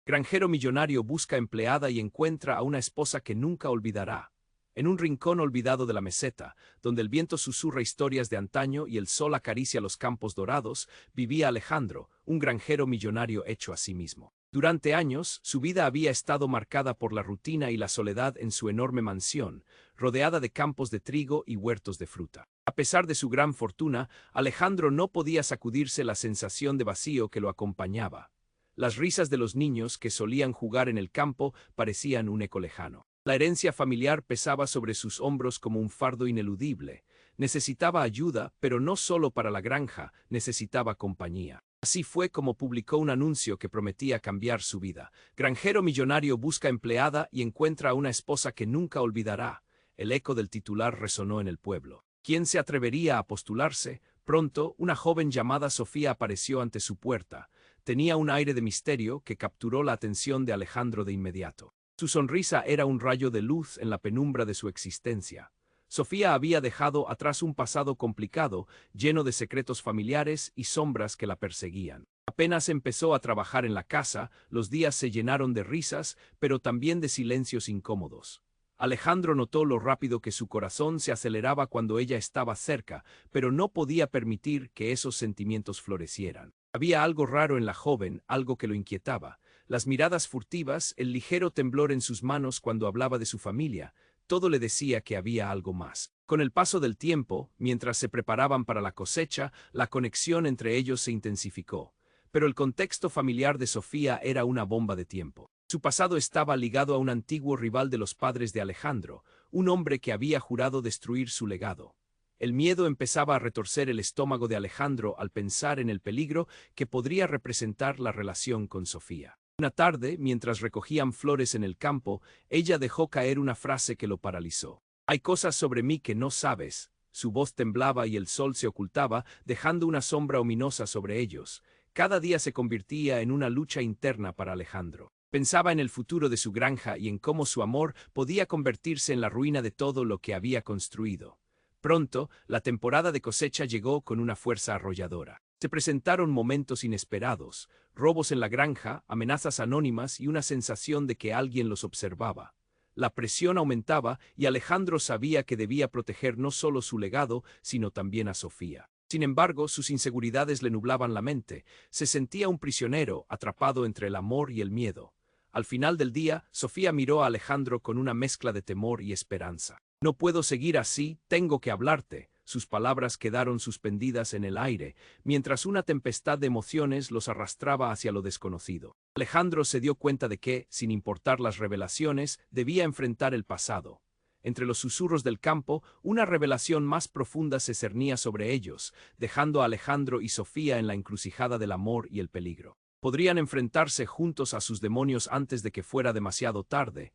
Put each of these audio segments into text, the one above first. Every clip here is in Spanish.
Granjero millonario busca empleada y encuentra a una esposa que nunca olvidará. En un rincón olvidado de la meseta, donde el viento susurra historias de antaño y el sol acaricia los campos dorados, vivía Alejandro, un granjero millonario hecho a sí mismo. Durante años, su vida había estado marcada por la rutina y la soledad en su enorme mansión, rodeada de campos de trigo y huertos de fruta. A pesar de su gran fortuna, Alejandro no podía sacudirse la sensación de vacío que lo acompañaba. Las risas de los niños que solían jugar en el campo parecían un eco lejano. La herencia familiar pesaba sobre sus hombros como un fardo ineludible. Necesitaba ayuda, pero no solo para la granja, necesitaba compañía. Así fue como publicó un anuncio que prometía cambiar su vida. Granjero millonario busca empleada y encuentra a una esposa que nunca olvidará. El eco del titular resonó en el pueblo. ¿Quién se atrevería a postularse? Pronto, una joven llamada Sofía apareció ante su puerta. Tenía un aire de misterio que capturó la atención de Alejandro de inmediato. Su sonrisa era un rayo de luz en la penumbra de su existencia. Sofía había dejado atrás un pasado complicado, lleno de secretos familiares y sombras que la perseguían. Apenas empezó a trabajar en la casa, los días se llenaron de risas, pero también de silencios incómodos. Alejandro notó lo rápido que su corazón se aceleraba cuando ella estaba cerca, pero no podía permitir que esos sentimientos florecieran. Había algo raro en la joven, algo que lo inquietaba. Las miradas furtivas, el ligero temblor en sus manos cuando hablaba de su familia, todo le decía que había algo más. Con el paso del tiempo, mientras se preparaban para la cosecha, la conexión entre ellos se intensificó. Pero el contexto familiar de Sofía era una bomba de tiempo. Su pasado estaba ligado a un antiguo rival de los padres de Alejandro, un hombre que había jurado destruir su legado. El miedo empezaba a retorcer el estómago de Alejandro al pensar en el peligro que podría representar la relación con Sofía. Una tarde, mientras recogían flores en el campo, ella dejó caer una frase que lo paralizó. «Hay cosas sobre mí que no sabes». Su voz temblaba y el sol se ocultaba, dejando una sombra ominosa sobre ellos. Cada día se convertía en una lucha interna para Alejandro. Pensaba en el futuro de su granja y en cómo su amor podía convertirse en la ruina de todo lo que había construido. Pronto, la temporada de cosecha llegó con una fuerza arrolladora. Se presentaron momentos inesperados, robos en la granja, amenazas anónimas y una sensación de que alguien los observaba. La presión aumentaba y Alejandro sabía que debía proteger no solo su legado, sino también a Sofía. Sin embargo, sus inseguridades le nublaban la mente. Se sentía un prisionero, atrapado entre el amor y el miedo. Al final del día, Sofía miró a Alejandro con una mezcla de temor y esperanza. «No puedo seguir así, tengo que hablarte». Sus palabras quedaron suspendidas en el aire, mientras una tempestad de emociones los arrastraba hacia lo desconocido. Alejandro se dio cuenta de que, sin importar las revelaciones, debía enfrentar el pasado. Entre los susurros del campo, una revelación más profunda se cernía sobre ellos, dejando a Alejandro y Sofía en la encrucijada del amor y el peligro. Podrían enfrentarse juntos a sus demonios antes de que fuera demasiado tarde.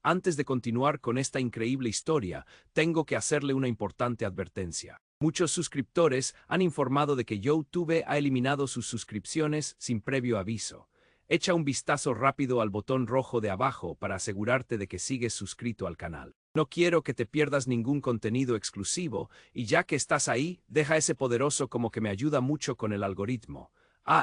Antes de continuar con esta increíble historia, tengo que hacerle una importante advertencia. Muchos suscriptores han informado de que YouTube ha eliminado sus suscripciones sin previo aviso. Echa un vistazo rápido al botón rojo de abajo para asegurarte de que sigues suscrito al canal. No quiero que te pierdas ningún contenido exclusivo, y ya que estás ahí, deja ese poderoso como que me ayuda mucho con el algoritmo.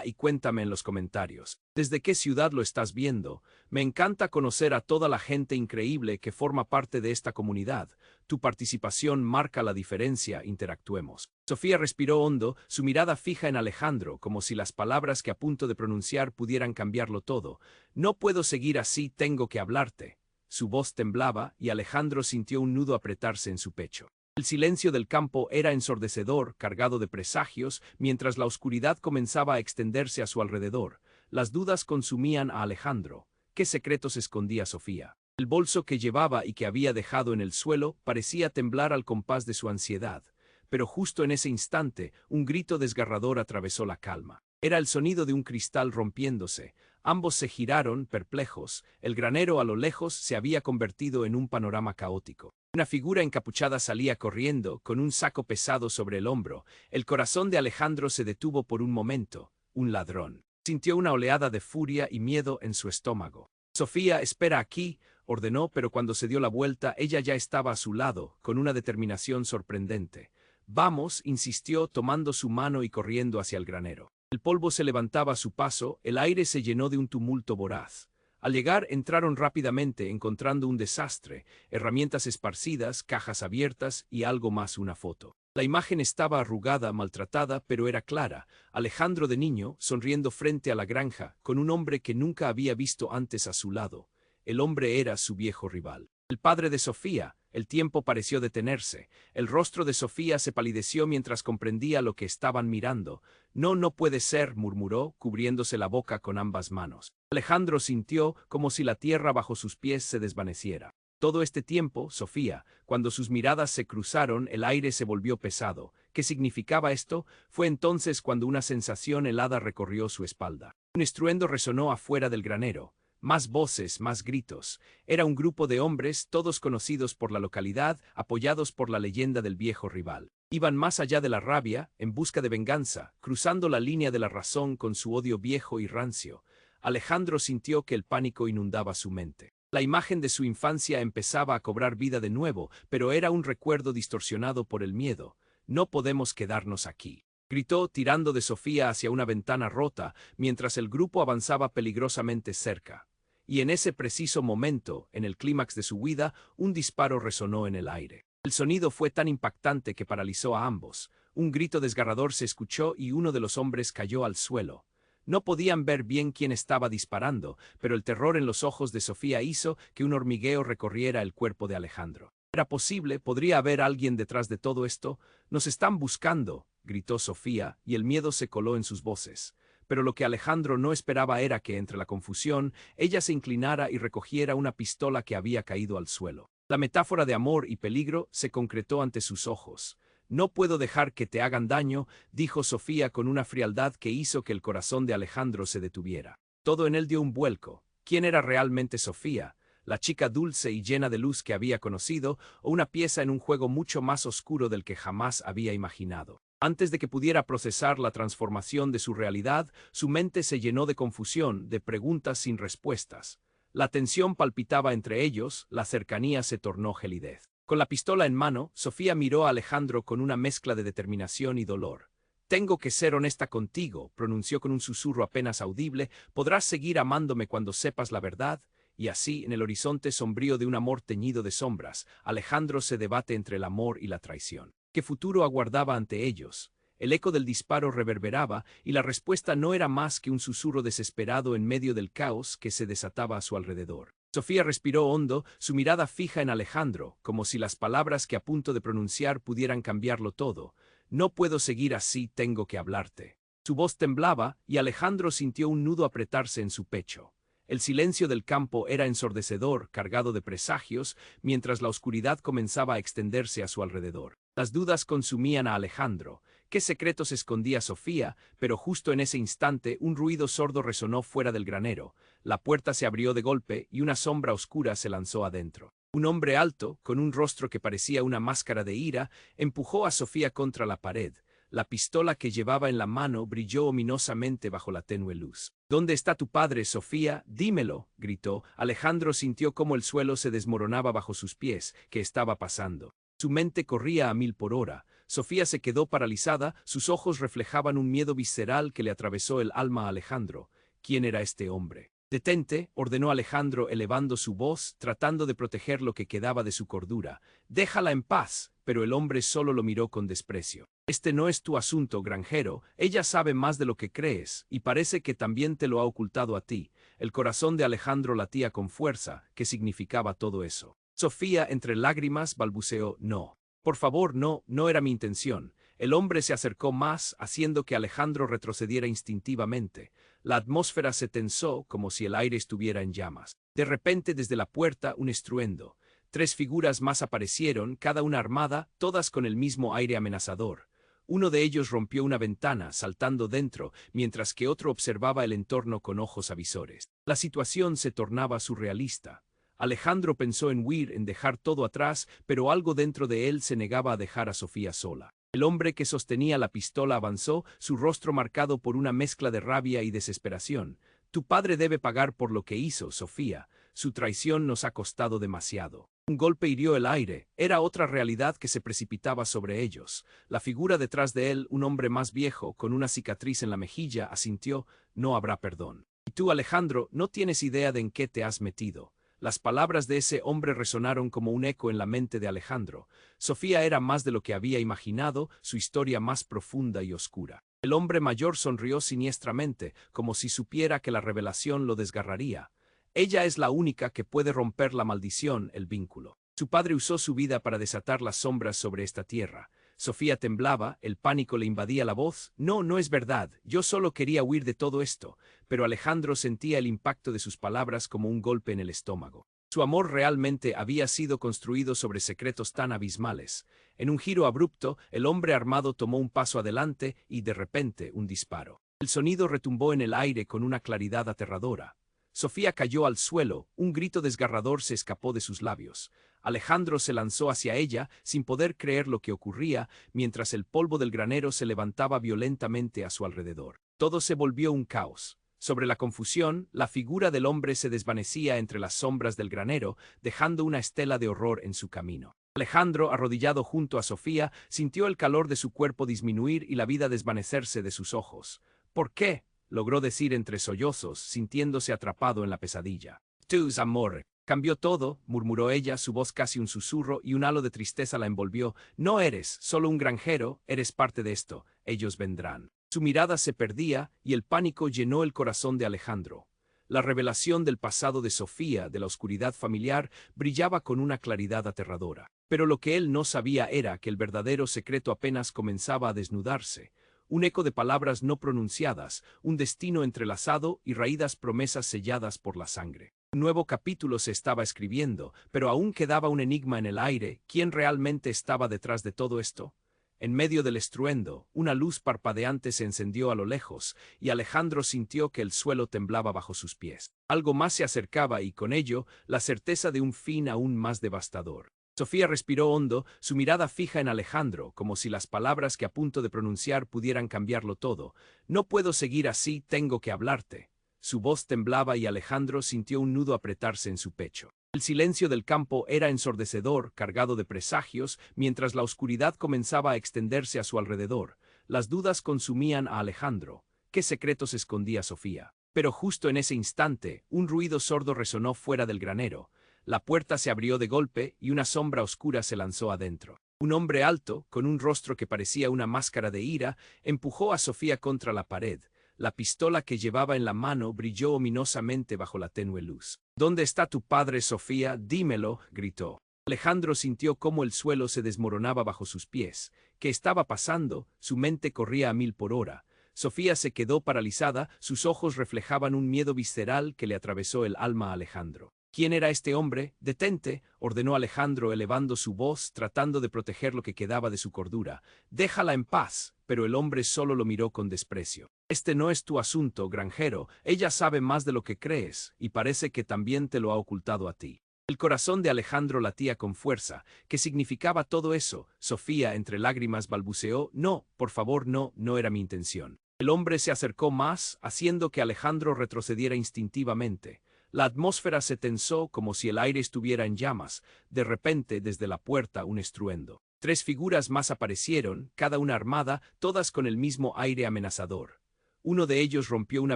Y cuéntame en los comentarios, ¿desde qué ciudad lo estás viendo? Me encanta conocer a toda la gente increíble que forma parte de esta comunidad. Tu participación marca la diferencia, interactuemos. Sofía respiró hondo, su mirada fija en Alejandro, como si las palabras que a punto de pronunciar pudieran cambiarlo todo. «No puedo seguir así, tengo que hablarte». Su voz temblaba y Alejandro sintió un nudo apretarse en su pecho. El silencio del campo era ensordecedor, cargado de presagios, mientras la oscuridad comenzaba a extenderse a su alrededor. Las dudas consumían a Alejandro. ¿Qué secretos escondía Sofía? El bolso que llevaba y que había dejado en el suelo parecía temblar al compás de su ansiedad. Pero justo en ese instante, un grito desgarrador atravesó la calma. Era el sonido de un cristal rompiéndose. Ambos se giraron, perplejos. El granero a lo lejos se había convertido en un panorama caótico. Una figura encapuchada salía corriendo, con un saco pesado sobre el hombro. El corazón de Alejandro se detuvo por un momento. Un ladrón. Sintió una oleada de furia y miedo en su estómago. «Sofía, espera aquí», ordenó, pero cuando se dio la vuelta, ella ya estaba a su lado, con una determinación sorprendente. «Vamos», insistió, tomando su mano y corriendo hacia el granero. El polvo se levantaba a su paso, el aire se llenó de un tumulto voraz. Al llegar, entraron rápidamente, encontrando un desastre, herramientas esparcidas, cajas abiertas y algo más, una foto. La imagen estaba arrugada, maltratada, pero era clara. Alejandro de niño, sonriendo frente a la granja, con un hombre que nunca había visto antes a su lado. El hombre era su viejo rival. El padre de Sofía. El tiempo pareció detenerse. El rostro de Sofía se palideció mientras comprendía lo que estaban mirando. No, no puede ser, murmuró, cubriéndose la boca con ambas manos. Alejandro sintió como si la tierra bajo sus pies se desvaneciera. Todo este tiempo, Sofía, cuando sus miradas se cruzaron, el aire se volvió pesado. ¿Qué significaba esto? Fue entonces cuando una sensación helada recorrió su espalda. Un estruendo resonó afuera del granero. Más voces, más gritos. Era un grupo de hombres, todos conocidos por la localidad, apoyados por la leyenda del viejo rival. Iban más allá de la rabia, en busca de venganza, cruzando la línea de la razón con su odio viejo y rancio. Alejandro sintió que el pánico inundaba su mente. La imagen de su infancia empezaba a cobrar vida de nuevo, pero era un recuerdo distorsionado por el miedo. No podemos quedarnos aquí, gritó, tirando de Sofía hacia una ventana rota, mientras el grupo avanzaba peligrosamente cerca. Y en ese preciso momento, en el clímax de su huida, un disparo resonó en el aire. El sonido fue tan impactante que paralizó a ambos. Un grito desgarrador se escuchó y uno de los hombres cayó al suelo. No podían ver bien quién estaba disparando, pero el terror en los ojos de Sofía hizo que un hormigueo recorriera el cuerpo de Alejandro. ¿Era posible? ¿Podría haber alguien detrás de todo esto? «Nos están buscando», gritó Sofía, y el miedo se coló en sus voces. Pero lo que Alejandro no esperaba era que, entre la confusión, ella se inclinara y recogiera una pistola que había caído al suelo. La metáfora de amor y peligro se concretó ante sus ojos. «No puedo dejar que te hagan daño», dijo Sofía con una frialdad que hizo que el corazón de Alejandro se detuviera. Todo en él dio un vuelco. ¿Quién era realmente Sofía? ¿La chica dulce y llena de luz que había conocido, o una pieza en un juego mucho más oscuro del que jamás había imaginado? Antes de que pudiera procesar la transformación de su realidad, su mente se llenó de confusión, de preguntas sin respuestas. La tensión palpitaba entre ellos, la cercanía se tornó gelidez. Con la pistola en mano, Sofía miró a Alejandro con una mezcla de determinación y dolor. «Tengo que ser honesta contigo», pronunció con un susurro apenas audible. «Podrás seguir amándome cuando sepas la verdad». Y así, en el horizonte sombrío de un amor teñido de sombras, Alejandro se debate entre el amor y la traición. ¿Qué futuro aguardaba ante ellos? El eco del disparo reverberaba, y la respuesta no era más que un susurro desesperado en medio del caos que se desataba a su alrededor. Sofía respiró hondo, su mirada fija en Alejandro, como si las palabras que a punto de pronunciar pudieran cambiarlo todo. «No puedo seguir así, tengo que hablarte». Su voz temblaba, y Alejandro sintió un nudo apretarse en su pecho. El silencio del campo era ensordecedor, cargado de presagios, mientras la oscuridad comenzaba a extenderse a su alrededor. Las dudas consumían a Alejandro. ¿Qué secretos escondía Sofía? Pero justo en ese instante un ruido sordo resonó fuera del granero. La puerta se abrió de golpe y una sombra oscura se lanzó adentro. Un hombre alto, con un rostro que parecía una máscara de ira, empujó a Sofía contra la pared. La pistola que llevaba en la mano brilló ominosamente bajo la tenue luz. «¿Dónde está tu padre, Sofía? Dímelo», gritó. Alejandro sintió cómo el suelo se desmoronaba bajo sus pies. ¿Qué estaba pasando? Su mente corría a 1000 por hora. Sofía se quedó paralizada, sus ojos reflejaban un miedo visceral que le atravesó el alma a Alejandro. ¿Quién era este hombre? «Detente», ordenó Alejandro elevando su voz, tratando de proteger lo que quedaba de su cordura. «Déjala en paz», pero el hombre solo lo miró con desprecio. «Este no es tu asunto, granjero. Ella sabe más de lo que crees, y parece que también te lo ha ocultado a ti». El corazón de Alejandro latía con fuerza. ¿Qué significaba todo eso? Sofía, entre lágrimas, balbuceó: «No. Por favor, no, no era mi intención». El hombre se acercó más, haciendo que Alejandro retrocediera instintivamente. La atmósfera se tensó como si el aire estuviera en llamas. De repente, desde la puerta, un estruendo. 3 figuras más aparecieron, cada una armada, todas con el mismo aire amenazador. Uno de ellos rompió una ventana, saltando dentro, mientras que otro observaba el entorno con ojos avisores. La situación se tornaba surrealista. Alejandro pensó en huir, en dejar todo atrás, pero algo dentro de él se negaba a dejar a Sofía sola. El hombre que sostenía la pistola avanzó, su rostro marcado por una mezcla de rabia y desesperación. «Tu padre debe pagar por lo que hizo, Sofía. Su traición nos ha costado demasiado». Un golpe hirió el aire, era otra realidad que se precipitaba sobre ellos. La figura detrás de él, un hombre más viejo, con una cicatriz en la mejilla, asintió, no habrá perdón. Y tú, Alejandro, no tienes idea de en qué te has metido. Las palabras de ese hombre resonaron como un eco en la mente de Alejandro. Sofía era más de lo que había imaginado, su historia más profunda y oscura. El hombre mayor sonrió siniestramente, como si supiera que la revelación lo desgarraría. Ella es la única que puede romper la maldición, el vínculo. Su padre usó su vida para desatar las sombras sobre esta tierra. Sofía temblaba, el pánico le invadía la voz. No, no es verdad, yo solo quería huir de todo esto. Pero Alejandro sentía el impacto de sus palabras como un golpe en el estómago. Su amor realmente había sido construido sobre secretos tan abismales. En un giro abrupto, el hombre armado tomó un paso adelante y, de repente, un disparo. El sonido retumbó en el aire con una claridad aterradora. Sofía cayó al suelo, un grito desgarrador se escapó de sus labios. Alejandro se lanzó hacia ella, sin poder creer lo que ocurría, mientras el polvo del granero se levantaba violentamente a su alrededor. Todo se volvió un caos. Sobre la confusión, la figura del hombre se desvanecía entre las sombras del granero, dejando una estela de horror en su camino. Alejandro, arrodillado junto a Sofía, sintió el calor de su cuerpo disminuir y la vida desvanecerse de sus ojos. ¿Por qué?, logró decir entre sollozos, sintiéndose atrapado en la pesadilla. «Tus amor». Cambió todo, murmuró ella, su voz casi un susurro, y un halo de tristeza la envolvió. «No eres solo un granjero, eres parte de esto. Ellos vendrán». Su mirada se perdía, y el pánico llenó el corazón de Alejandro. La revelación del pasado de Sofía, de la oscuridad familiar, brillaba con una claridad aterradora. Pero lo que él no sabía era que el verdadero secreto apenas comenzaba a desnudarse. Un eco de palabras no pronunciadas, un destino entrelazado y raídas promesas selladas por la sangre. Un nuevo capítulo se estaba escribiendo, pero aún quedaba un enigma en el aire. ¿Quién realmente estaba detrás de todo esto? En medio del estruendo, una luz parpadeante se encendió a lo lejos, y Alejandro sintió que el suelo temblaba bajo sus pies. Algo más se acercaba y, con ello, la certeza de un fin aún más devastador. Sofía respiró hondo, su mirada fija en Alejandro, como si las palabras que a punto de pronunciar pudieran cambiarlo todo. «No puedo seguir así, tengo que hablarte». Su voz temblaba y Alejandro sintió un nudo apretarse en su pecho. El silencio del campo era ensordecedor, cargado de presagios, mientras la oscuridad comenzaba a extenderse a su alrededor. Las dudas consumían a Alejandro. ¿Qué secretos escondía Sofía? Pero justo en ese instante, un ruido sordo resonó fuera del granero. La puerta se abrió de golpe y una sombra oscura se lanzó adentro. Un hombre alto, con un rostro que parecía una máscara de ira, empujó a Sofía contra la pared. La pistola que llevaba en la mano brilló ominosamente bajo la tenue luz. «¿Dónde está tu padre, Sofía? Dímelo», gritó. Alejandro sintió cómo el suelo se desmoronaba bajo sus pies. ¿Qué estaba pasando? Su mente corría a 1000 por hora. Sofía se quedó paralizada, sus ojos reflejaban un miedo visceral que le atravesó el alma a Alejandro. ¿Quién era este hombre? «Detente», ordenó Alejandro elevando su voz, tratando de proteger lo que quedaba de su cordura. «Déjala en paz», pero el hombre solo lo miró con desprecio. «Este no es tu asunto, granjero, ella sabe más de lo que crees, y parece que también te lo ha ocultado a ti». El corazón de Alejandro latía con fuerza. ¿Qué significaba todo eso? Sofía, entre lágrimas, balbuceó. «No, por favor, no, no era mi intención». El hombre se acercó más, haciendo que Alejandro retrocediera instintivamente. La atmósfera se tensó como si el aire estuviera en llamas. De repente, desde la puerta, un estruendo. 3 figuras más aparecieron, cada una armada, todas con el mismo aire amenazador. Uno de ellos rompió una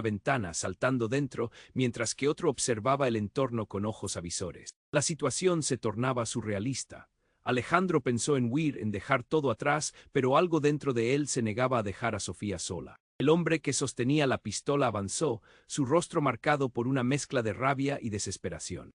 ventana, saltando dentro, mientras que otro observaba el entorno con ojos avisores. La situación se tornaba surrealista. Alejandro pensó en huir, en dejar todo atrás, pero algo dentro de él se negaba a dejar a Sofía sola. El hombre que sostenía la pistola avanzó, su rostro marcado por una mezcla de rabia y desesperación.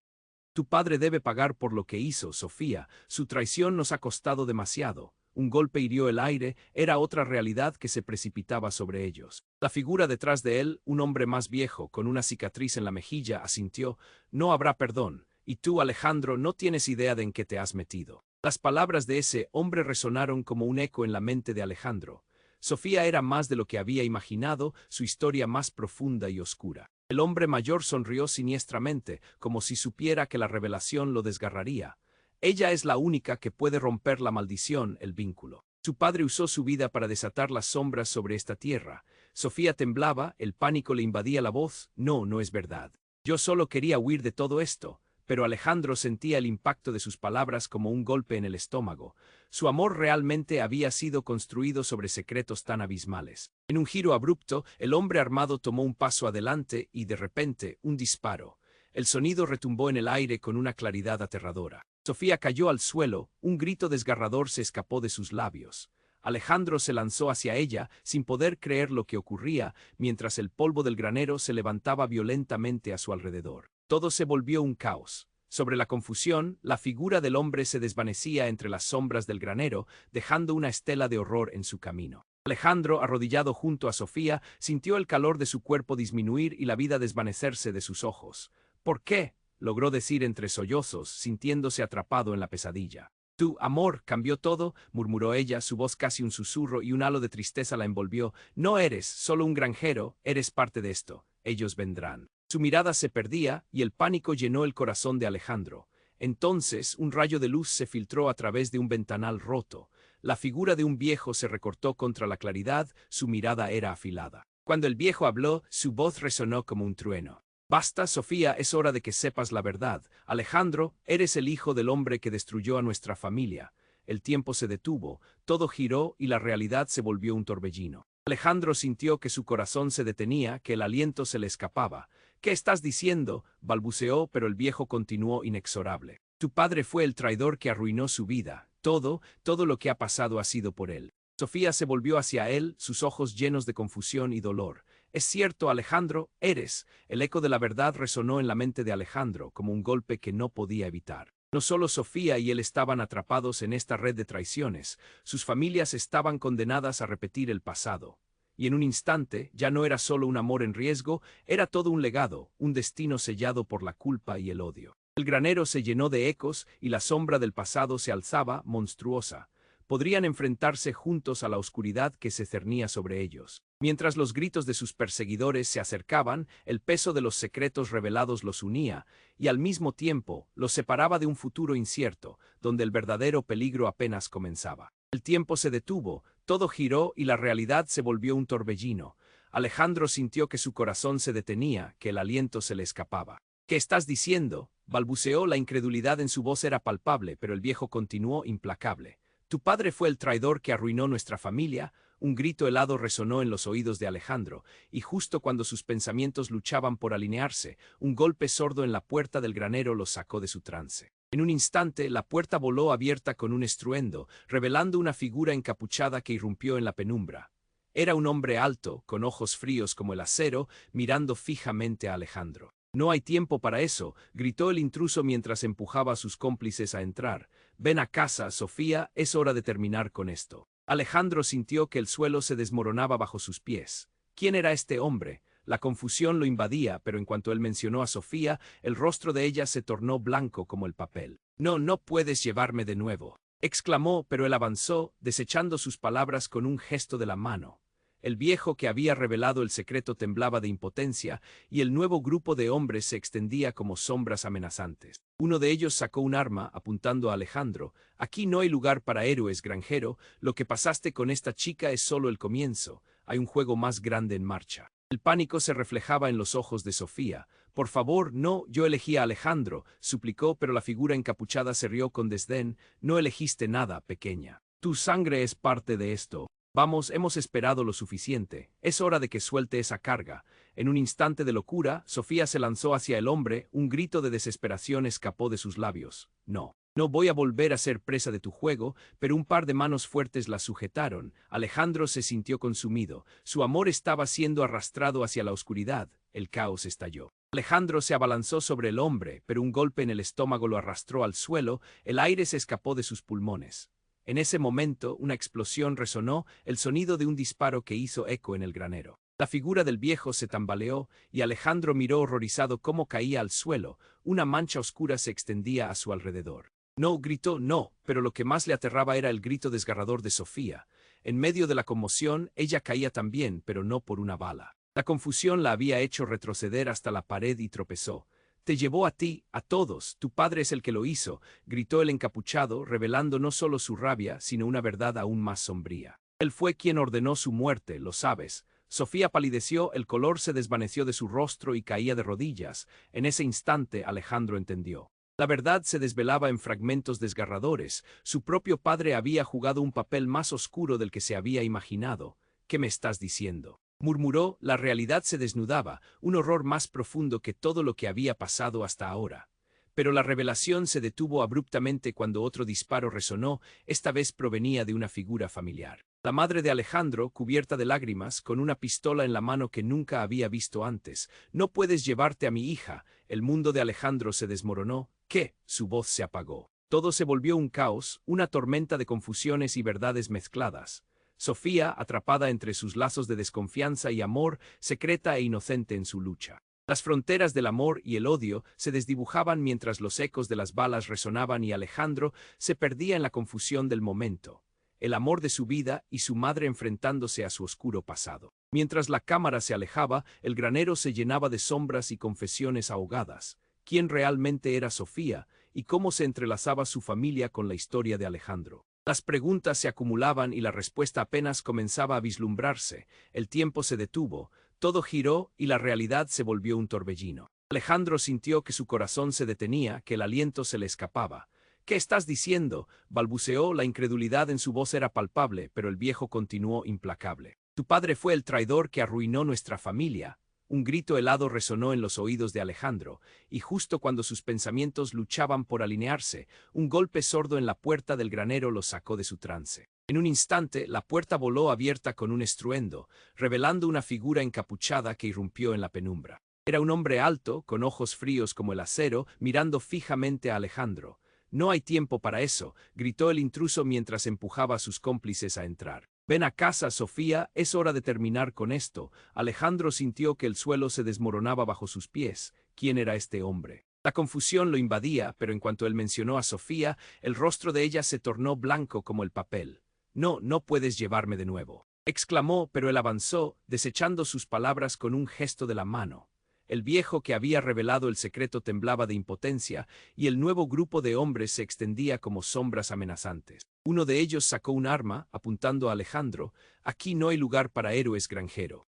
«Tu padre debe pagar por lo que hizo, Sofía. Su traición nos ha costado demasiado». Un golpe hirió el aire, era otra realidad que se precipitaba sobre ellos. La figura detrás de él, un hombre más viejo, con una cicatriz en la mejilla, asintió. «No habrá perdón. Y tú, Alejandro, no tienes idea de en qué te has metido». Las palabras de ese hombre resonaron como un eco en la mente de Alejandro. Sofía era más de lo que había imaginado, su historia más profunda y oscura. El hombre mayor sonrió siniestramente, como si supiera que la revelación lo desgarraría. Ella es la única que puede romper la maldición, el vínculo. Su padre usó su vida para desatar las sombras sobre esta tierra. Sofía temblaba, el pánico le invadía la voz. «No, no es verdad. Yo solo quería huir de todo esto». pero Alejandro sentía el impacto de sus palabras como un golpe en el estómago. Su amor realmente había sido construido sobre secretos tan abismales. En un giro abrupto, el hombre armado tomó un paso adelante y, de repente, un disparo. El sonido retumbó en el aire con una claridad aterradora. Sofía cayó al suelo, un grito desgarrador se escapó de sus labios. Alejandro se lanzó hacia ella, sin poder creer lo que ocurría, mientras el polvo del granero se levantaba violentamente a su alrededor. Todo se volvió un caos. Sobre la confusión, la figura del hombre se desvanecía entre las sombras del granero, dejando una estela de horror en su camino. Alejandro, arrodillado junto a Sofía, sintió el calor de su cuerpo disminuir y la vida desvanecerse de sus ojos. ¿Por qué?, logró decir entre sollozos, sintiéndose atrapado en la pesadilla. Tu amor cambió todo, murmuró ella, su voz casi un susurro y un halo de tristeza la envolvió. No eres solo un granjero, eres parte de esto. Ellos vendrán. Su mirada se perdía y el pánico llenó el corazón de Alejandro. Entonces, un rayo de luz se filtró a través de un ventanal roto. La figura de un viejo se recortó contra la claridad, su mirada era afilada. Cuando el viejo habló, su voz resonó como un trueno. Basta, Sofía, es hora de que sepas la verdad. Alejandro, eres el hijo del hombre que destruyó a nuestra familia. El tiempo se detuvo, todo giró y la realidad se volvió un torbellino. Alejandro sintió que su corazón se detenía, que el aliento se le escapaba. ¿Qué estás diciendo?, balbuceó, pero el viejo continuó inexorable. Tu padre fue el traidor que arruinó su vida. Todo lo que ha pasado ha sido por él. Sofía se volvió hacia él, sus ojos llenos de confusión y dolor. Es cierto, Alejandro, eres. El eco de la verdad resonó en la mente de Alejandro, como un golpe que no podía evitar. No solo Sofía y él estaban atrapados en esta red de traiciones, sus familias estaban condenadas a repetir el pasado. Y en un instante, ya no era solo un amor en riesgo, era todo un legado, un destino sellado por la culpa y el odio. El granero se llenó de ecos y la sombra del pasado se alzaba, monstruosa. Podrían enfrentarse juntos a la oscuridad que se cernía sobre ellos. Mientras los gritos de sus perseguidores se acercaban, el peso de los secretos revelados los unía, y al mismo tiempo los separaba de un futuro incierto, donde el verdadero peligro apenas comenzaba. El tiempo se detuvo, todo giró y la realidad se volvió un torbellino. Alejandro sintió que su corazón se detenía, que el aliento se le escapaba. ¿Qué estás diciendo?, balbuceó, la incredulidad en su voz era palpable, pero el viejo continuó implacable. Tu padre fue el traidor que arruinó nuestra familia. Un grito helado resonó en los oídos de Alejandro, y justo cuando sus pensamientos luchaban por alinearse, un golpe sordo en la puerta del granero los sacó de su trance. En un instante, la puerta voló abierta con un estruendo, revelando una figura encapuchada que irrumpió en la penumbra. Era un hombre alto, con ojos fríos como el acero, mirando fijamente a Alejandro. No hay tiempo para eso, gritó el intruso mientras empujaba a sus cómplices a entrar. Ven a casa, Sofía, es hora de terminar con esto. Alejandro sintió que el suelo se desmoronaba bajo sus pies. ¿Quién era este hombre? La confusión lo invadía, pero en cuanto él mencionó a Sofía, el rostro de ella se tornó blanco como el papel. No puedes llevarme de nuevo, exclamó, pero él avanzó, desechando sus palabras con un gesto de la mano. El viejo que había revelado el secreto temblaba de impotencia, y el nuevo grupo de hombres se extendía como sombras amenazantes. Uno de ellos sacó un arma, apuntando a Alejandro. Aquí no hay lugar para héroes, granjero. Lo que pasaste con esta chica es solo el comienzo. Hay un juego más grande en marcha. El pánico se reflejaba en los ojos de Sofía. Por favor, no, yo elegí a Alejandro, suplicó, pero la figura encapuchada se rió con desdén. No elegiste nada, pequeña. Tu sangre es parte de esto. Vamos, hemos esperado lo suficiente. Es hora de que suelte esa carga. En un instante de locura, Sofía se lanzó hacia el hombre, un grito de desesperación escapó de sus labios. No voy a volver a ser presa de tu juego, pero un par de manos fuertes la sujetaron. Alejandro se sintió consumido. Su amor estaba siendo arrastrado hacia la oscuridad. El caos estalló. Alejandro se abalanzó sobre el hombre, pero un golpe en el estómago lo arrastró al suelo, el aire se escapó de sus pulmones. En ese momento, una explosión resonó, el sonido de un disparo que hizo eco en el granero. La figura del viejo se tambaleó, y Alejandro miró horrorizado cómo caía al suelo, una mancha oscura se extendía a su alrededor. No, gritó, no, pero lo que más le aterraba era el grito desgarrador de Sofía. En medio de la conmoción, ella caía también, pero no por una bala. La confusión la había hecho retroceder hasta la pared y tropezó. Te llevó a ti, a todos, tu padre es el que lo hizo, gritó el encapuchado, revelando no solo su rabia, sino una verdad aún más sombría. Él fue quien ordenó su muerte, lo sabes. Sofía palideció, el color se desvaneció de su rostro y caía de rodillas. En ese instante Alejandro entendió. La verdad se desvelaba en fragmentos desgarradores. Su propio padre había jugado un papel más oscuro del que se había imaginado. ¿Qué me estás diciendo?, murmuró. La realidad se desnudaba, un horror más profundo que todo lo que había pasado hasta ahora. Pero la revelación se detuvo abruptamente cuando otro disparo resonó. Esta vez provenía de una figura familiar. La madre de Alejandro, cubierta de lágrimas, con una pistola en la mano que nunca había visto antes. «No puedes llevarte a mi hija». El mundo de Alejandro se desmoronó. ¿Qué? Su voz se apagó. Todo se volvió un caos, una tormenta de confusiones y verdades mezcladas. Sofía, atrapada entre sus lazos de desconfianza y amor, secreta e inocente en su lucha. Las fronteras del amor y el odio se desdibujaban mientras los ecos de las balas resonaban y Alejandro se perdía en la confusión del momento. El amor de su vida y su madre enfrentándose a su oscuro pasado. Mientras la cámara se alejaba, el granero se llenaba de sombras y confesiones ahogadas. ¿Quién realmente era Sofía y cómo se entrelazaba su familia con la historia de Alejandro? Las preguntas se acumulaban y la respuesta apenas comenzaba a vislumbrarse. El tiempo se detuvo, todo giró y la realidad se volvió un torbellino. Alejandro sintió que su corazón se detenía, que el aliento se le escapaba. «¿Qué estás diciendo?», balbuceó. La incredulidad en su voz era palpable, pero el viejo continuó implacable. «Tu padre fue el traidor que arruinó nuestra familia». Un grito helado resonó en los oídos de Alejandro, y justo cuando sus pensamientos luchaban por alinearse, un golpe sordo en la puerta del granero lo sacó de su trance. En un instante, la puerta voló abierta con un estruendo, revelando una figura encapuchada que irrumpió en la penumbra. Era un hombre alto, con ojos fríos como el acero, mirando fijamente a Alejandro. «No hay tiempo para eso», gritó el intruso mientras empujaba a sus cómplices a entrar. «Ven a casa, Sofía, es hora de terminar con esto». Alejandro sintió que el suelo se desmoronaba bajo sus pies. ¿Quién era este hombre? La confusión lo invadía, pero en cuanto él mencionó a Sofía, el rostro de ella se tornó blanco como el papel. «No, no puedes llevarme de nuevo», exclamó, pero él avanzó, desechando sus palabras con un gesto de la mano. El viejo que había revelado el secreto temblaba de impotencia, y el nuevo grupo de hombres se extendía como sombras amenazantes. Uno de ellos sacó un arma, apuntando a Alejandro. «Aquí no hay lugar para héroes, granjero.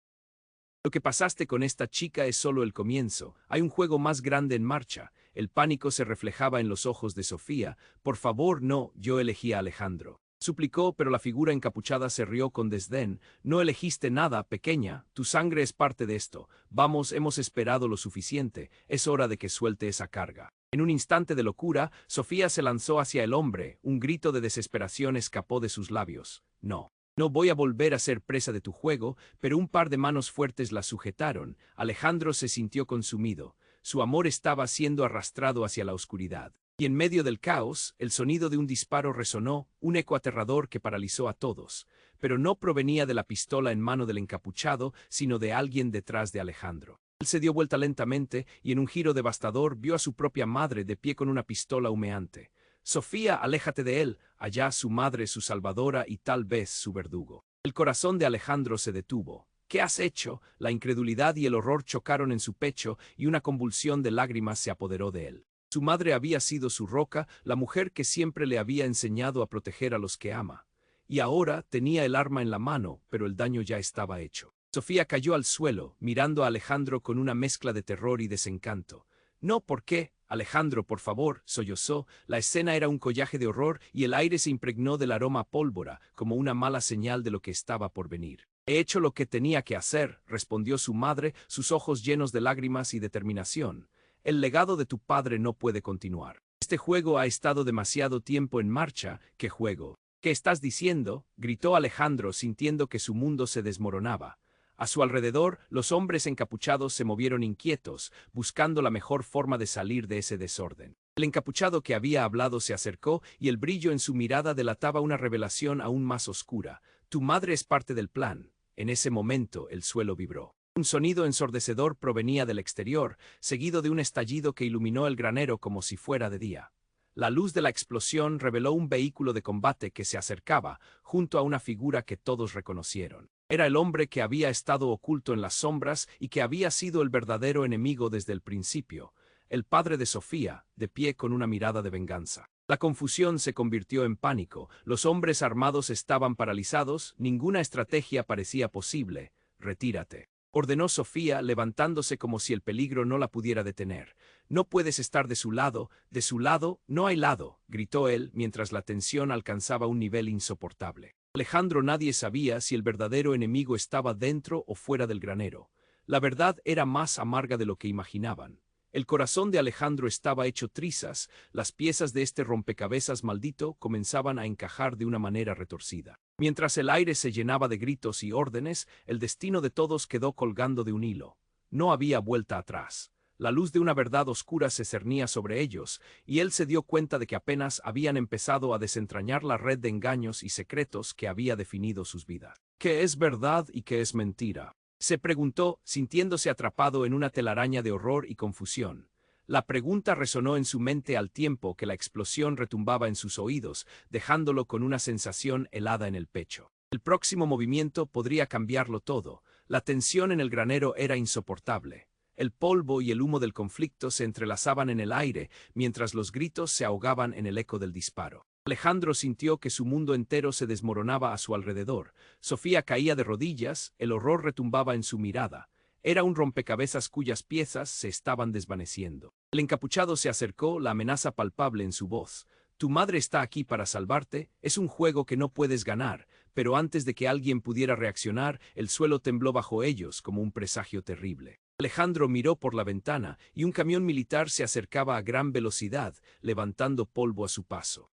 Lo que pasaste con esta chica es solo el comienzo. Hay un juego más grande en marcha». El pánico se reflejaba en los ojos de Sofía. «Por favor, no, yo elegí a Alejandro», suplicó, pero la figura encapuchada se rió con desdén. «No elegiste nada, pequeña. Tu sangre es parte de esto. Vamos, hemos esperado lo suficiente. Es hora de que suelte esa carga». En un instante de locura, Sofía se lanzó hacia el hombre. Un grito de desesperación escapó de sus labios. «No. No voy a volver a ser presa de tu juego», pero un par de manos fuertes la sujetaron. Alejandro se sintió consumido. Su amor estaba siendo arrastrado hacia la oscuridad. Y en medio del caos, el sonido de un disparo resonó, un eco aterrador que paralizó a todos. Pero no provenía de la pistola en mano del encapuchado, sino de alguien detrás de Alejandro. Él se dio vuelta lentamente y en un giro devastador vio a su propia madre de pie con una pistola humeante. «Sofía, aléjate de él», allá su madre, su salvadora y tal vez su verdugo. El corazón de Alejandro se detuvo. «¿Qué has hecho?». La incredulidad y el horror chocaron en su pecho y una convulsión de lágrimas se apoderó de él. Su madre había sido su roca, la mujer que siempre le había enseñado a proteger a los que ama. Y ahora tenía el arma en la mano, pero el daño ya estaba hecho. Sofía cayó al suelo, mirando a Alejandro con una mezcla de terror y desencanto. «No, ¿por qué? Alejandro, por favor», sollozó. La escena era un collaje de horror y el aire se impregnó del aroma a pólvora, como una mala señal de lo que estaba por venir. «He hecho lo que tenía que hacer», respondió su madre, sus ojos llenos de lágrimas y determinación. «El legado de tu padre no puede continuar. Este juego ha estado demasiado tiempo en marcha». «¿Qué juego? ¿Qué estás diciendo?», gritó Alejandro, sintiendo que su mundo se desmoronaba. A su alrededor, los hombres encapuchados se movieron inquietos, buscando la mejor forma de salir de ese desorden. El encapuchado que había hablado se acercó y el brillo en su mirada delataba una revelación aún más oscura. «Tu madre es parte del plan». En ese momento, el suelo vibró. Un sonido ensordecedor provenía del exterior, seguido de un estallido que iluminó el granero como si fuera de día. La luz de la explosión reveló un vehículo de combate que se acercaba, junto a una figura que todos reconocieron. Era el hombre que había estado oculto en las sombras y que había sido el verdadero enemigo desde el principio, el padre de Sofía, de pie con una mirada de venganza. La confusión se convirtió en pánico, los hombres armados estaban paralizados, ninguna estrategia parecía posible. «Retírate. ordenó Sofía, levantándose como si el peligro no la pudiera detener. No puedes estar de su lado no hay lado, gritó él, mientras la tensión alcanzaba un nivel insoportable. Alejandro nadie sabía si el verdadero enemigo estaba dentro o fuera del granero. La verdad era más amarga de lo que imaginaban. El corazón de Alejandro estaba hecho trizas, las piezas de este rompecabezas maldito comenzaban a encajar de una manera retorcida. Mientras el aire se llenaba de gritos y órdenes, el destino de todos quedó colgando de un hilo. No había vuelta atrás. La luz de una verdad oscura se cernía sobre ellos, y él se dio cuenta de que apenas habían empezado a desentrañar la red de engaños y secretos que había definido sus vidas. ¿Qué es verdad y qué es mentira?, se preguntó, sintiéndose atrapado en una telaraña de horror y confusión. La pregunta resonó en su mente al tiempo que la explosión retumbaba en sus oídos, dejándolo con una sensación helada en el pecho. El próximo movimiento podría cambiarlo todo. La tensión en el granero era insoportable. El polvo y el humo del conflicto se entrelazaban en el aire, mientras los gritos se ahogaban en el eco del disparo. Alejandro sintió que su mundo entero se desmoronaba a su alrededor. Sofía caía de rodillas, el horror retumbaba en su mirada. Era un rompecabezas cuyas piezas se estaban desvaneciendo. El encapuchado se acercó, la amenaza palpable en su voz. Tu madre está aquí para salvarte, es un juego que no puedes ganar, pero antes de que alguien pudiera reaccionar, el suelo tembló bajo ellos como un presagio terrible. Alejandro miró por la ventana y un camión militar se acercaba a gran velocidad, levantando polvo a su paso.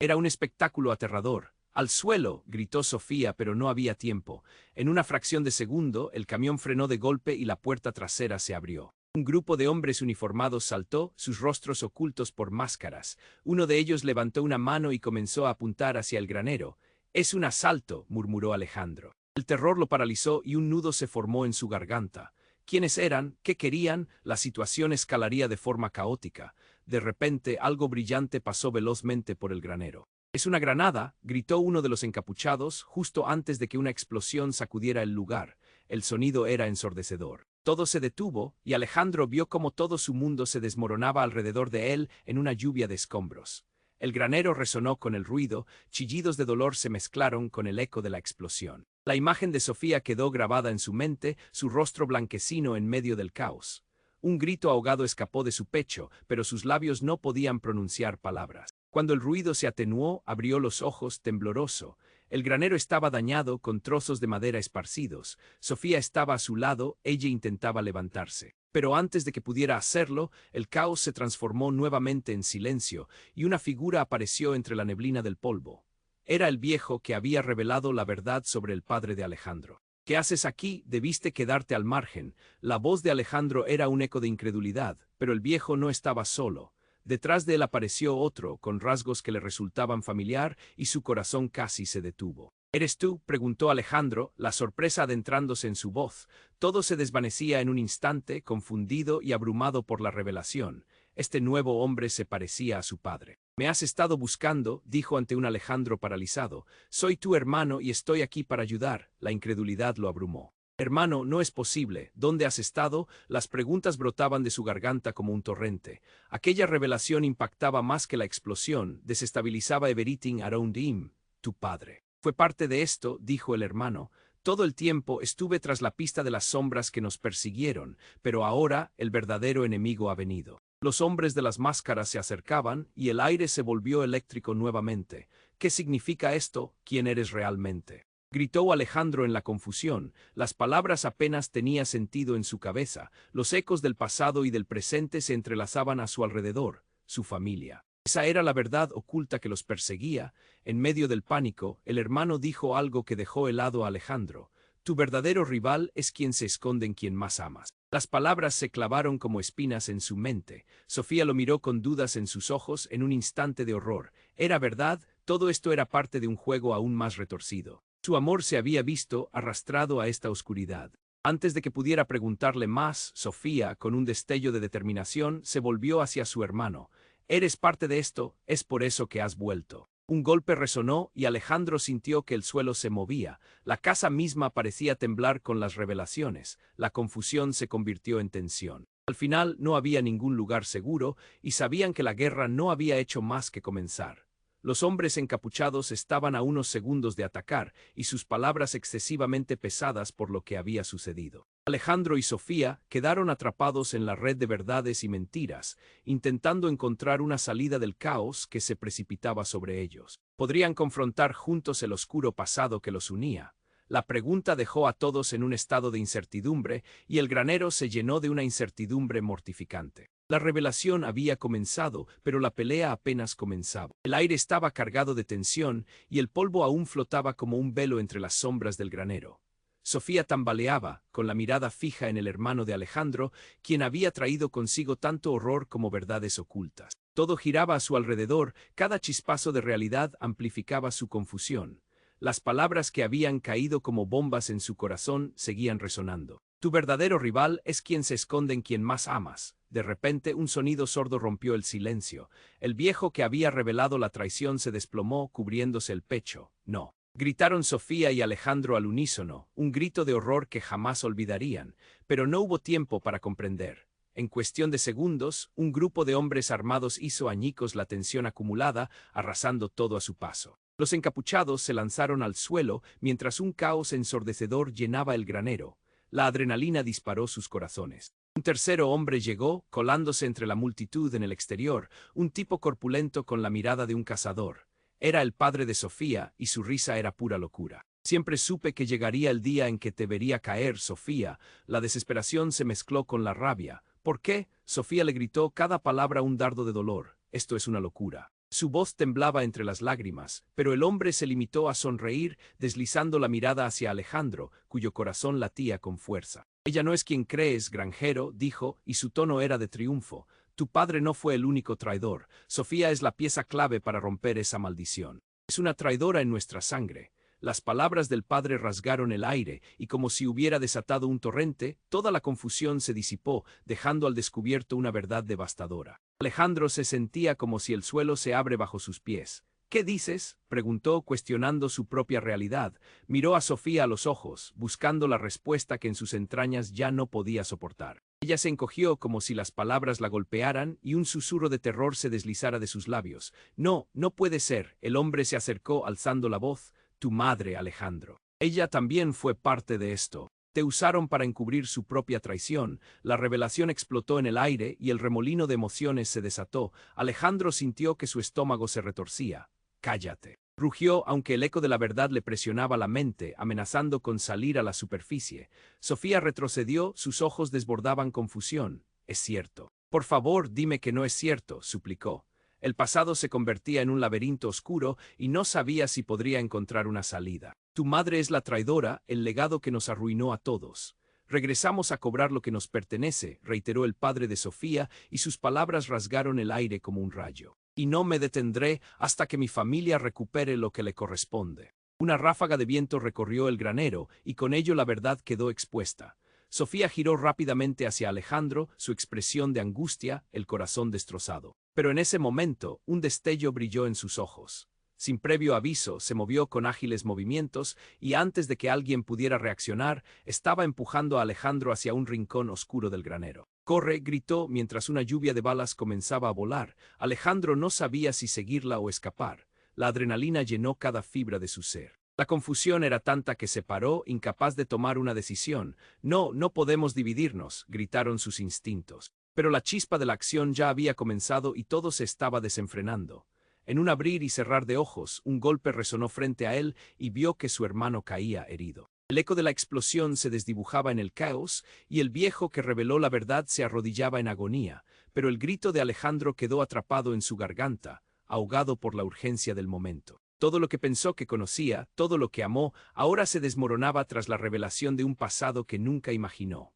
Era un espectáculo aterrador. ¡Al suelo!, gritó Sofía, pero no había tiempo. En una fracción de segundo, el camión frenó de golpe y la puerta trasera se abrió. Un grupo de hombres uniformados saltó, sus rostros ocultos por máscaras. Uno de ellos levantó una mano y comenzó a apuntar hacia el granero. «Es un asalto», murmuró Alejandro. El terror lo paralizó y un nudo se formó en su garganta. ¿Quiénes eran? ¿Qué querían? La situación escalaría de forma caótica. De repente, algo brillante pasó velozmente por el granero. «¡Es una granada!», gritó uno de los encapuchados, justo antes de que una explosión sacudiera el lugar. El sonido era ensordecedor. Todo se detuvo, y Alejandro vio cómo todo su mundo se desmoronaba alrededor de él en una lluvia de escombros. El granero resonó con el ruido, chillidos de dolor se mezclaron con el eco de la explosión. La imagen de Sofía quedó grabada en su mente, su rostro blanquecino en medio del caos. Un grito ahogado escapó de su pecho, pero sus labios no podían pronunciar palabras. Cuando el ruido se atenuó, abrió los ojos tembloroso. El granero estaba dañado, con trozos de madera esparcidos. Sofía estaba a su lado, ella intentaba levantarse. Pero antes de que pudiera hacerlo, el caos se transformó nuevamente en silencio, y una figura apareció entre la neblina del polvo. Era el viejo que había revelado la verdad sobre el padre de Alejandro. «¿Qué haces aquí? Debiste quedarte al margen». La voz de Alejandro era un eco de incredulidad, pero el viejo no estaba solo. Detrás de él apareció otro, con rasgos que le resultaban familiar, y su corazón casi se detuvo. «¿Eres tú?», preguntó Alejandro, la sorpresa adentrándose en su voz. Todo se desvanecía en un instante, confundido y abrumado por la revelación. Este nuevo hombre se parecía a su padre. «Me has estado buscando», dijo ante un Alejandro paralizado. «Soy tu hermano y estoy aquí para ayudar». La incredulidad lo abrumó. «Hermano, no es posible. ¿Dónde has estado?». Las preguntas brotaban de su garganta como un torrente. Aquella revelación impactaba más que la explosión, desestabilizaba everything around him. «Tu padre fue parte de esto», dijo el hermano. «Todo el tiempo estuve tras la pista de las sombras que nos persiguieron, pero ahora el verdadero enemigo ha venido». Los hombres de las máscaras se acercaban y el aire se volvió eléctrico nuevamente. «¿Qué significa esto? ¿Quién eres realmente?», gritó Alejandro en la confusión. Las palabras apenas tenían sentido en su cabeza. Los ecos del pasado y del presente se entrelazaban a su alrededor. Su familia. Esa era la verdad oculta que los perseguía. En medio del pánico, el hermano dijo algo que dejó helado a Alejandro. «Tu verdadero rival es quien se esconde en quien más amas». Las palabras se clavaron como espinas en su mente. Sofía lo miró con dudas en sus ojos en un instante de horror. ¿Era verdad? Todo esto era parte de un juego aún más retorcido. Su amor se había visto arrastrado a esta oscuridad. Antes de que pudiera preguntarle más, Sofía, con un destello de determinación, se volvió hacia su hermano. «Eres parte de esto, es por eso que has vuelto». Un golpe resonó y Alejandro sintió que el suelo se movía. La casa misma parecía temblar con las revelaciones. La confusión se convirtió en tensión. Al final no había ningún lugar seguro y sabían que la guerra no había hecho más que comenzar. Los hombres encapuchados estaban a unos segundos de atacar, y sus palabras excesivamente pesadas por lo que había sucedido. Alejandro y Sofía quedaron atrapados en la red de verdades y mentiras, intentando encontrar una salida del caos que se precipitaba sobre ellos. Podrían confrontar juntos el oscuro pasado que los unía. La pregunta dejó a todos en un estado de incertidumbre, y el granero se llenó de una incertidumbre mortificante. La revelación había comenzado, pero la pelea apenas comenzaba. El aire estaba cargado de tensión, y el polvo aún flotaba como un velo entre las sombras del granero. Sofía tambaleaba, con la mirada fija en el hermano de Alejandro, quien había traído consigo tanto horror como verdades ocultas. Todo giraba a su alrededor, cada chispazo de realidad amplificaba su confusión. Las palabras que habían caído como bombas en su corazón seguían resonando. Tu verdadero rival es quien se esconde en quien más amas. De repente un sonido sordo rompió el silencio. El viejo que había revelado la traición se desplomó, cubriéndose el pecho. No. Gritaron Sofía y Alejandro al unísono, un grito de horror que jamás olvidarían, pero no hubo tiempo para comprender. En cuestión de segundos, un grupo de hombres armados hizo añicos la tensión acumulada, arrasando todo a su paso. Los encapuchados se lanzaron al suelo mientras un caos ensordecedor llenaba el granero. La adrenalina disparó sus corazones. Un tercero hombre llegó, colándose entre la multitud en el exterior, un tipo corpulento con la mirada de un cazador. Era el padre de Sofía, y su risa era pura locura. Siempre supe que llegaría el día en que te vería caer, Sofía. La desesperación se mezcló con la rabia. ¿Por qué? Sofía le gritó cada palabra un dardo de dolor. Esto es una locura. Su voz temblaba entre las lágrimas, pero el hombre se limitó a sonreír, deslizando la mirada hacia Alejandro, cuyo corazón latía con fuerza. Ella no es quien crees, granjero, dijo, y su tono era de triunfo. Tu padre no fue el único traidor. Sofía es la pieza clave para romper esa maldición. Es una traidora en nuestra sangre. Las palabras del padre rasgaron el aire, y como si hubiera desatado un torrente, toda la confusión se disipó, dejando al descubierto una verdad devastadora. Alejandro se sentía como si el suelo se abre bajo sus pies. ¿Qué dices?, preguntó, cuestionando su propia realidad. Miró a Sofía a los ojos, buscando la respuesta que en sus entrañas ya no podía soportar. Ella se encogió como si las palabras la golpearan y un susurro de terror se deslizara de sus labios. No, no puede ser. El hombre se acercó alzando la voz. Tu madre, Alejandro. Ella también fue parte de esto. Te usaron para encubrir su propia traición. La revelación explotó en el aire y el remolino de emociones se desató. Alejandro sintió que su estómago se retorcía. Cállate. Rugió, aunque el eco de la verdad le presionaba la mente, amenazando con salir a la superficie. Sofía retrocedió, sus ojos desbordaban confusión. Es cierto. Por favor, dime que no es cierto, suplicó. El pasado se convertía en un laberinto oscuro y no sabía si podría encontrar una salida. Tu madre es la traidora, el legado que nos arruinó a todos. Regresamos a cobrar lo que nos pertenece, reiteró el padre de Sofía, y sus palabras rasgaron el aire como un rayo. Y no me detendré hasta que mi familia recupere lo que le corresponde. Una ráfaga de viento recorrió el granero, y con ello la verdad quedó expuesta. Sofía giró rápidamente hacia Alejandro, su expresión de angustia, el corazón destrozado. Pero en ese momento, un destello brilló en sus ojos. Sin previo aviso, se movió con ágiles movimientos, y antes de que alguien pudiera reaccionar, estaba empujando a Alejandro hacia un rincón oscuro del granero. «¡Corre!», gritó mientras una lluvia de balas comenzaba a volar. Alejandro no sabía si seguirla o escapar. La adrenalina llenó cada fibra de su ser. La confusión era tanta que se paró, incapaz de tomar una decisión. «No, no podemos dividirnos», gritaron sus instintos. Pero la chispa de la acción ya había comenzado y todo se estaba desenfrenando. En un abrir y cerrar de ojos, un golpe resonó frente a él y vio que su hermano caía herido. El eco de la explosión se desdibujaba en el caos y el viejo que reveló la verdad se arrodillaba en agonía, pero el grito de Alejandro quedó atrapado en su garganta, ahogado por la urgencia del momento. Todo lo que pensó que conocía, todo lo que amó, ahora se desmoronaba tras la revelación de un pasado que nunca imaginó.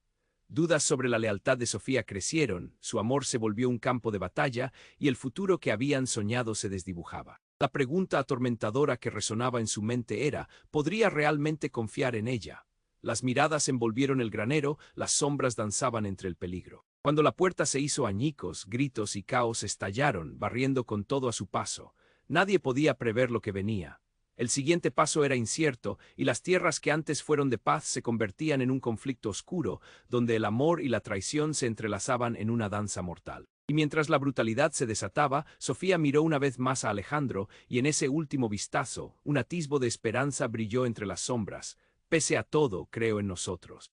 Dudas sobre la lealtad de Sofía crecieron, su amor se volvió un campo de batalla y el futuro que habían soñado se desdibujaba. La pregunta atormentadora que resonaba en su mente era, ¿podría realmente confiar en ella? Las miradas envolvieron el granero, las sombras danzaban entre el peligro. Cuando la puerta se hizo añicos, gritos y caos estallaron, barriendo con todo a su paso. Nadie podía prever lo que venía. El siguiente paso era incierto, y las tierras que antes fueron de paz se convertían en un conflicto oscuro, donde el amor y la traición se entrelazaban en una danza mortal. Y mientras la brutalidad se desataba, Sofía miró una vez más a Alejandro, y en ese último vistazo, un atisbo de esperanza brilló entre las sombras. Pese a todo, creo en nosotros.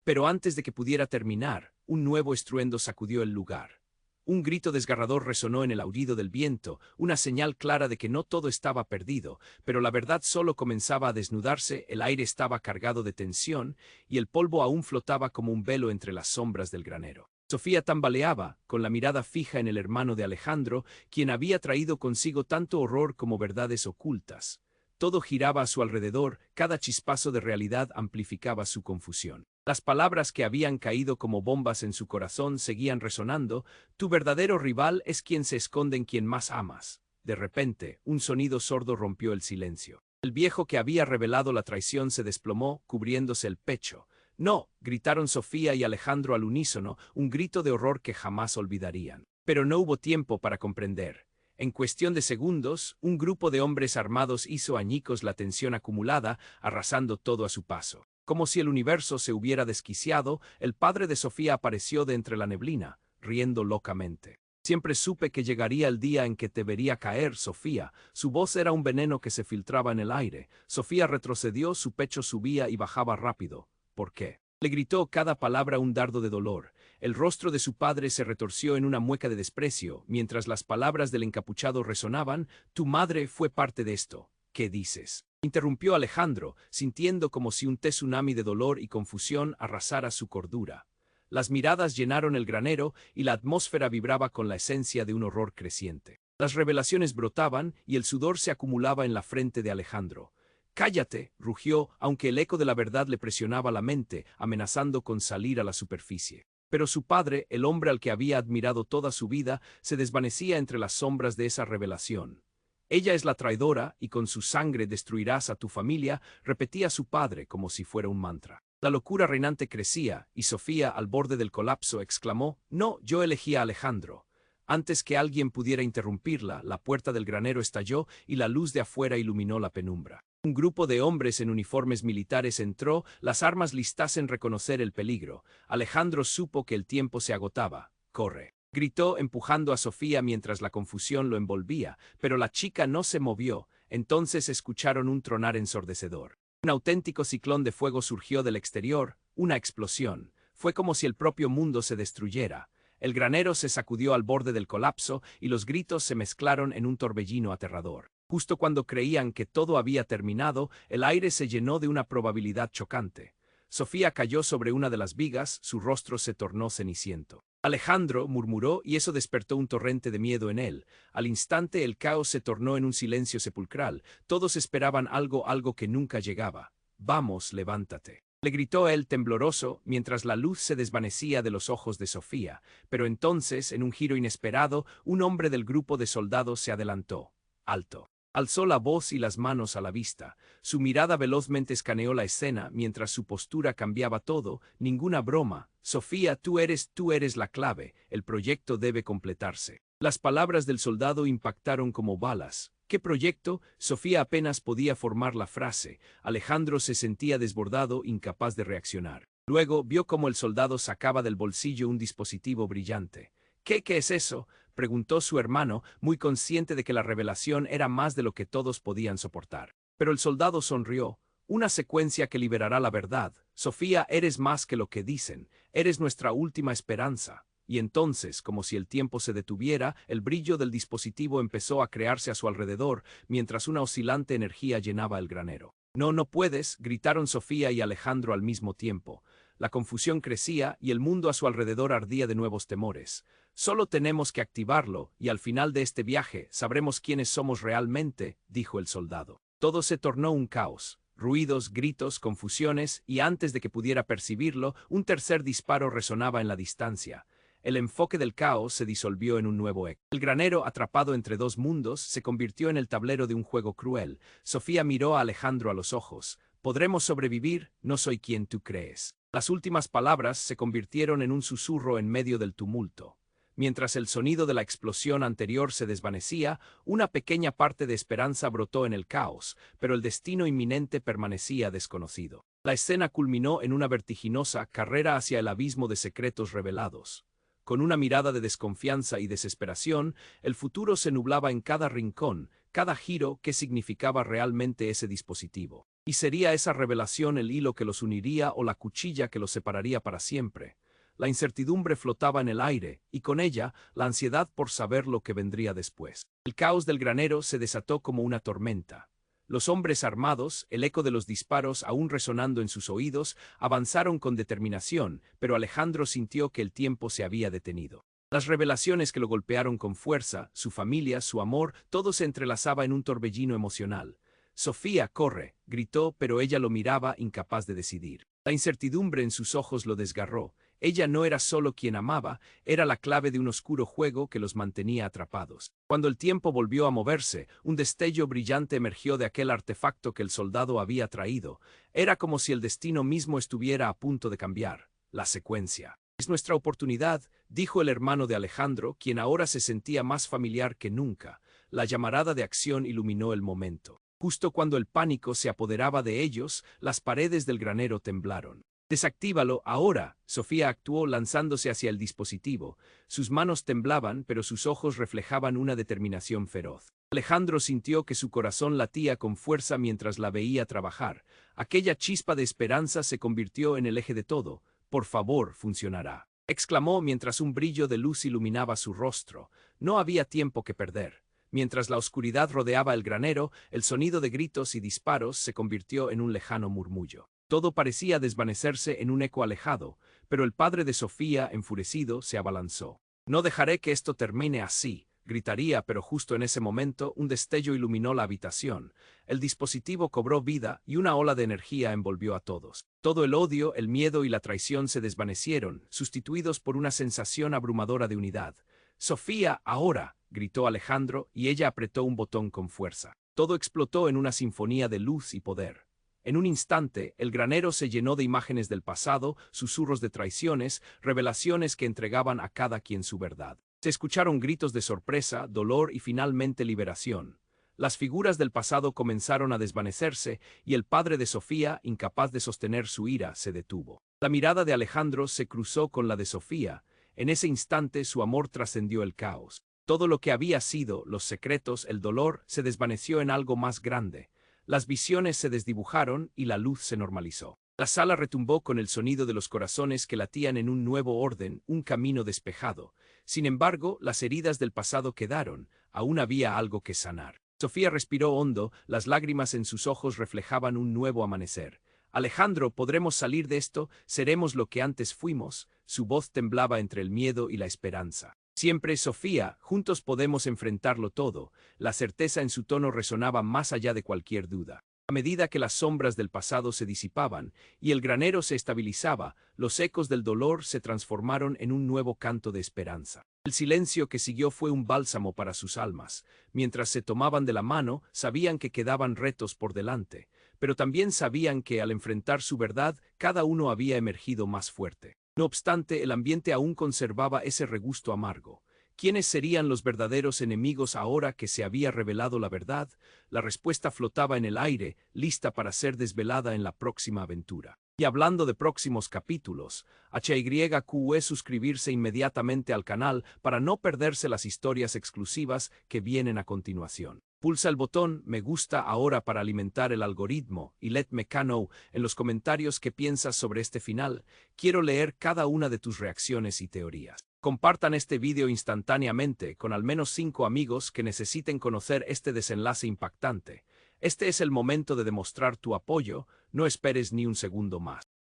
Pero antes de que pudiera terminar, un nuevo estruendo sacudió el lugar. Un grito desgarrador resonó en el aullido del viento, una señal clara de que no todo estaba perdido, pero la verdad solo comenzaba a desnudarse, el aire estaba cargado de tensión, y el polvo aún flotaba como un velo entre las sombras del granero. Sofía tambaleaba, con la mirada fija en el hermano de Alejandro, quien había traído consigo tanto horror como verdades ocultas. Todo giraba a su alrededor, cada chispazo de realidad amplificaba su confusión. Las palabras que habían caído como bombas en su corazón seguían resonando: tu verdadero rival es quien se esconde en quien más amas. De repente, un sonido sordo rompió el silencio. El viejo que había revelado la traición se desplomó, cubriéndose el pecho. «¡No!», gritaron Sofía y Alejandro al unísono, un grito de horror que jamás olvidarían. Pero no hubo tiempo para comprender. En cuestión de segundos, un grupo de hombres armados hizo añicos la tensión acumulada, arrasando todo a su paso. Como si el universo se hubiera desquiciado, el padre de Sofía apareció de entre la neblina, riendo locamente. «Siempre supe que llegaría el día en que te vería caer, Sofía». Su voz era un veneno que se filtraba en el aire. Sofía retrocedió, su pecho subía y bajaba rápido. «¿Por qué?», le gritó, cada palabra un dardo de dolor. El rostro de su padre se retorció en una mueca de desprecio, mientras las palabras del encapuchado resonaban: «Tu madre fue parte de esto». «¿Qué dices?», interrumpió Alejandro, sintiendo como si un tsunami de dolor y confusión arrasara su cordura. Las miradas llenaron el granero y la atmósfera vibraba con la esencia de un horror creciente. Las revelaciones brotaban y el sudor se acumulaba en la frente de Alejandro. «¡Cállate!», rugió, aunque el eco de la verdad le presionaba la mente, amenazando con salir a la superficie. Pero su padre, el hombre al que había admirado toda su vida, se desvanecía entre las sombras de esa revelación. «Ella es la traidora, y con su sangre destruirás a tu familia», repetía su padre como si fuera un mantra. La locura reinante crecía, y Sofía, al borde del colapso, exclamó: «No, yo elegí a Alejandro». Antes que alguien pudiera interrumpirla, la puerta del granero estalló y la luz de afuera iluminó la penumbra. Un grupo de hombres en uniformes militares entró, las armas listas en reconocer el peligro. Alejandro supo que el tiempo se agotaba. «¡Corre!», gritó, empujando a Sofía mientras la confusión lo envolvía, pero la chica no se movió. Entonces escucharon un tronar ensordecedor. Un auténtico ciclón de fuego surgió del exterior, una explosión. Fue como si el propio mundo se destruyera. El granero se sacudió al borde del colapso y los gritos se mezclaron en un torbellino aterrador. Justo cuando creían que todo había terminado, el aire se llenó de una probabilidad chocante. Sofía cayó sobre una de las vigas, su rostro se tornó ceniciento. «Alejandro», murmuró, y eso despertó un torrente de miedo en él. Al instante el caos se tornó en un silencio sepulcral. Todos esperaban algo que nunca llegaba. «Vamos, levántate», le gritó él tembloroso, mientras la luz se desvanecía de los ojos de Sofía. Pero entonces, en un giro inesperado, un hombre del grupo de soldados se adelantó. «Alto». Alzó la voz y las manos a la vista. Su mirada velozmente escaneó la escena, mientras su postura cambiaba todo. «Ninguna broma. Sofía, tú eres la clave. El proyecto debe completarse». Las palabras del soldado impactaron como balas. «¿Qué proyecto?». Sofía apenas podía formar la frase. Alejandro se sentía desbordado, incapaz de reaccionar. Luego vio cómo el soldado sacaba del bolsillo un dispositivo brillante. «¿Qué es eso?», preguntó su hermano, muy consciente de que la revelación era más de lo que todos podían soportar. Pero el soldado sonrió. «Una secuencia que liberará la verdad. Sofía, eres más que lo que dicen. Eres nuestra última esperanza». Y entonces, como si el tiempo se detuviera, el brillo del dispositivo empezó a crearse a su alrededor, mientras una oscilante energía llenaba el granero. «No, no puedes», gritaron Sofía y Alejandro al mismo tiempo. La confusión crecía y el mundo a su alrededor ardía de nuevos temores. «Solo tenemos que activarlo, y al final de este viaje sabremos quiénes somos realmente», dijo el soldado. Todo se tornó un caos. Ruidos, gritos, confusiones, y antes de que pudiera percibirlo, un tercer disparo resonaba en la distancia. El enfoque del caos se disolvió en un nuevo eco. El granero, atrapado entre dos mundos, se convirtió en el tablero de un juego cruel. Sofía miró a Alejandro a los ojos. «¿Podremos sobrevivir? No soy quien tú crees». Las últimas palabras se convirtieron en un susurro en medio del tumulto. Mientras el sonido de la explosión anterior se desvanecía, una pequeña parte de esperanza brotó en el caos, pero el destino inminente permanecía desconocido. La escena culminó en una vertiginosa carrera hacia el abismo de secretos revelados. Con una mirada de desconfianza y desesperación, el futuro se nublaba en cada rincón, cada giro que significaba realmente ese dispositivo. ¿Y sería esa revelación el hilo que los uniría o la cuchilla que los separaría para siempre? La incertidumbre flotaba en el aire, y con ella, la ansiedad por saber lo que vendría después. El caos del granero se desató como una tormenta. Los hombres armados, el eco de los disparos aún resonando en sus oídos, avanzaron con determinación, pero Alejandro sintió que el tiempo se había detenido. Las revelaciones que lo golpearon con fuerza, su familia, su amor, todo se entrelazaba en un torbellino emocional. Sofía, corre, gritó, pero ella lo miraba incapaz de decidir. La incertidumbre en sus ojos lo desgarró. Ella no era solo quien amaba, era la clave de un oscuro juego que los mantenía atrapados. Cuando el tiempo volvió a moverse, un destello brillante emergió de aquel artefacto que el soldado había traído. Era como si el destino mismo estuviera a punto de cambiar. La secuencia. Es nuestra oportunidad, dijo el hermano de Alejandro, quien ahora se sentía más familiar que nunca. La llamarada de acción iluminó el momento. Justo cuando el pánico se apoderaba de ellos, las paredes del granero temblaron. Desactívalo ahora, Sofía actuó lanzándose hacia el dispositivo. Sus manos temblaban, pero sus ojos reflejaban una determinación feroz. Alejandro sintió que su corazón latía con fuerza mientras la veía trabajar. Aquella chispa de esperanza se convirtió en el eje de todo. Por favor, funcionará, exclamó mientras un brillo de luz iluminaba su rostro. No había tiempo que perder. Mientras la oscuridad rodeaba el granero, el sonido de gritos y disparos se convirtió en un lejano murmullo. Todo parecía desvanecerse en un eco alejado, pero el padre de Sofía, enfurecido, se abalanzó. «No dejaré que esto termine así», gritaría, pero justo en ese momento un destello iluminó la habitación. El dispositivo cobró vida y una ola de energía envolvió a todos. Todo el odio, el miedo y la traición se desvanecieron, sustituidos por una sensación abrumadora de unidad. «Sofía, ahora», gritó Alejandro, y ella apretó un botón con fuerza. Todo explotó en una sinfonía de luz y poder. En un instante, el granero se llenó de imágenes del pasado, susurros de traiciones, revelaciones que entregaban a cada quien su verdad. Se escucharon gritos de sorpresa, dolor y finalmente liberación. Las figuras del pasado comenzaron a desvanecerse y el padre de Sofía, incapaz de sostener su ira, se detuvo. La mirada de Alejandro se cruzó con la de Sofía. En ese instante su amor trascendió el caos. Todo lo que había sido, los secretos, el dolor, se desvaneció en algo más grande. Las visiones se desdibujaron y la luz se normalizó. La sala retumbó con el sonido de los corazones que latían en un nuevo orden, un camino despejado. Sin embargo, las heridas del pasado quedaron, aún había algo que sanar. Sofía respiró hondo, las lágrimas en sus ojos reflejaban un nuevo amanecer. «Alejandro, podremos salir de esto, seremos lo que antes fuimos», su voz temblaba entre el miedo y la esperanza. «Siempre, Sofía, juntos podemos enfrentarlo todo», la certeza en su tono resonaba más allá de cualquier duda. A medida que las sombras del pasado se disipaban y el granero se estabilizaba, los ecos del dolor se transformaron en un nuevo canto de esperanza. El silencio que siguió fue un bálsamo para sus almas. Mientras se tomaban de la mano, sabían que quedaban retos por delante, pero también sabían que al enfrentar su verdad, cada uno había emergido más fuerte. No obstante, el ambiente aún conservaba ese regusto amargo. ¿Quiénes serían los verdaderos enemigos ahora que se había revelado la verdad? La respuesta flotaba en el aire, lista para ser desvelada en la próxima aventura. Y hablando de próximos capítulos, HYQE suscribirse inmediatamente al canal para no perderse las historias exclusivas que vienen a continuación. Pulsa el botón me gusta ahora para alimentar el algoritmo y let me know en los comentarios qué piensas sobre este final. Quiero leer cada una de tus reacciones y teorías. Compartan este vídeo instantáneamente con al menos 5 amigos que necesiten conocer este desenlace impactante. Este es el momento de demostrar tu apoyo, no esperes ni un segundo más.